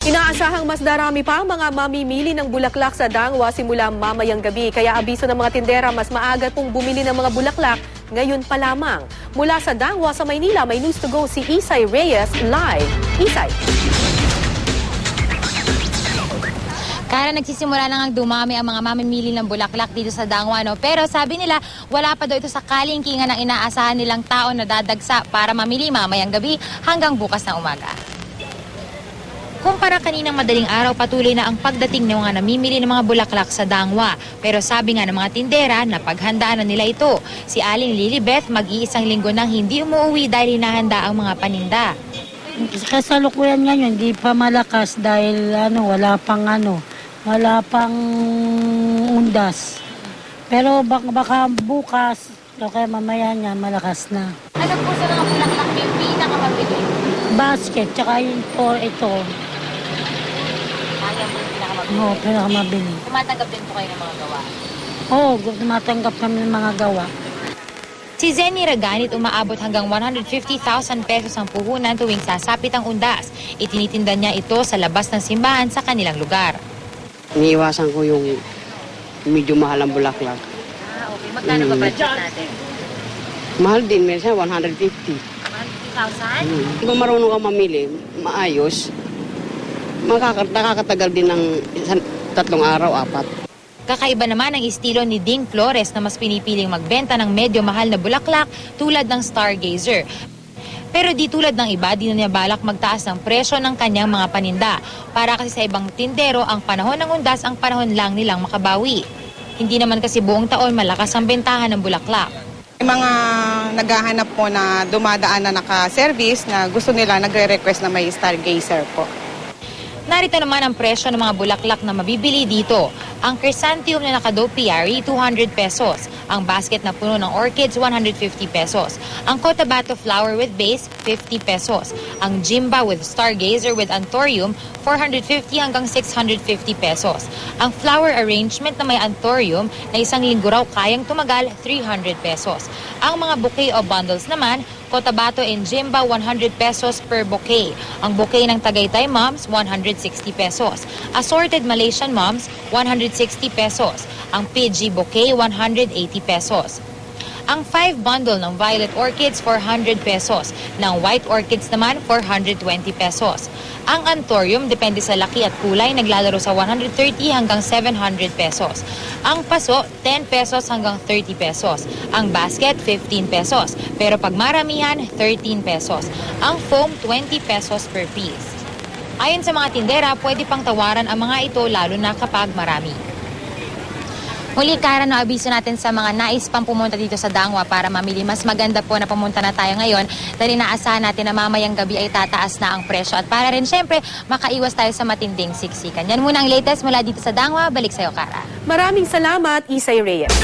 Inaasahang mas darami pa ang mga mamimili ng bulaklak sa Dangwa simula mamayang gabi. Kaya abiso ng mga tindera, mas maaga pong bumili ng mga bulaklak ngayon pa lamang. Mula sa Dangwa sa Maynila, may news to go si Isay Reyes live. Isay. Kaya nagsisimula na ngang dumami ang mga mamimili ng bulaklak dito sa Dangwa, no? Pero sabi nila, wala pa daw ito sa kalingkingan ng inaasahan nilang tao na dadagsa para mamili mamayang gabi hanggang bukas na umaga. Kumpara kaninang madaling araw, patuloy na ang pagdating ng mga namimili ng mga bulaklak sa Dangwa. Pero sabi nga ng mga tindera, napaghandaan na nila ito. Si Aling Lilibeth, mag-iisang linggo nang hindi umuwi dahil hinahanda ang mga paninda. Kasalukuyan ngayon, hindi pa malakas dahil wala pang undas. Pero baka bukas, o kaya mamaya niya, malakas na. Ano po sa mga bulaklak yung pinakamabili? Basket, tsaka yung ito. Kaya po yung pinakamabili? Oo, pinakamabili. Tumatanggap din po kayo ng mga gawa? Oo, tumatanggap kami ng mga gawa. Si Zenny Raganit umaabot hanggang 150,000 pesos ang puhunan tuwing sasapit ang undas. Itinitinda niya ito sa labas ng simbahan sa kanilang lugar. Iniiwasan ko yung medyo mahal ang bulaklak. Okay. Magkano ba budget natin? Mahal din, minsan 150. 150,000? Kung marunong ka mamili, maayos, nakakatagal din ng 3 araw, 4. Kakaiba naman ang estilo ni Ding Flores na mas pinipiling magbenta ng medyo mahal na bulaklak tulad ng Stargazer. Pero di tulad ng iba, di na niya balak magtaas ng presyo ng kanyang mga paninda. Para kasi sa ibang tindero, ang panahon ng undas ang panahon lang nilang makabawi. Hindi naman kasi buong taon malakas ang bentahan ng bulaklak. May mga naghahanap po na dumadaan na naka-service na gusto nila, nagre-request na may Stargazer po. Narito naman ang presyo ng mga bulaklak na mabibili dito. Ang chrysanthemum na naka-dope piari, 200 pesos. Ang basket na puno ng orchids, 150 pesos. Ang Cotabato flower with base, 50 pesos. Ang Jimba with stargazer with anthurium, 450 hanggang 650 pesos. Ang flower arrangement na may anthurium na isang linggo raw kayang tumagal, 300 pesos. Ang mga bouquet o bundles naman, Cotabato and Jimba, 100 pesos per bouquet. Ang bouquet ng Tagaytay Moms, 160 pesos. Assorted Malaysian Moms, 160 pesos. Ang PG bouquet, 180 pesos. Ang 5 bundle ng violet orchids, 400 pesos. Ng white orchids naman, 420 pesos. Ang anthurium, depende sa laki at kulay, naglalaro sa 130 hanggang 700 pesos. Ang paso, 10 pesos hanggang 30 pesos. Ang basket, 15 pesos. Pero pag maramihan, 13 pesos. Ang foam, 20 pesos per piece. Ayon sa mga tindera, pwede pang tawaran ang mga ito lalo na kapag marami. Muli, Kara, no, abiso natin sa mga nais pang pumunta dito sa Dangwa para mamili. Mas maganda po na pumunta na tayo ngayon dahil inaasahan natin na mamayang gabi ay tataas na ang presyo. At para rin, syempre, makaiwas tayo sa matinding siksikan. Yan muna ang latest mula dito sa Dangwa. Balik sa'yo, Kara. Maraming salamat, Isay Reyes.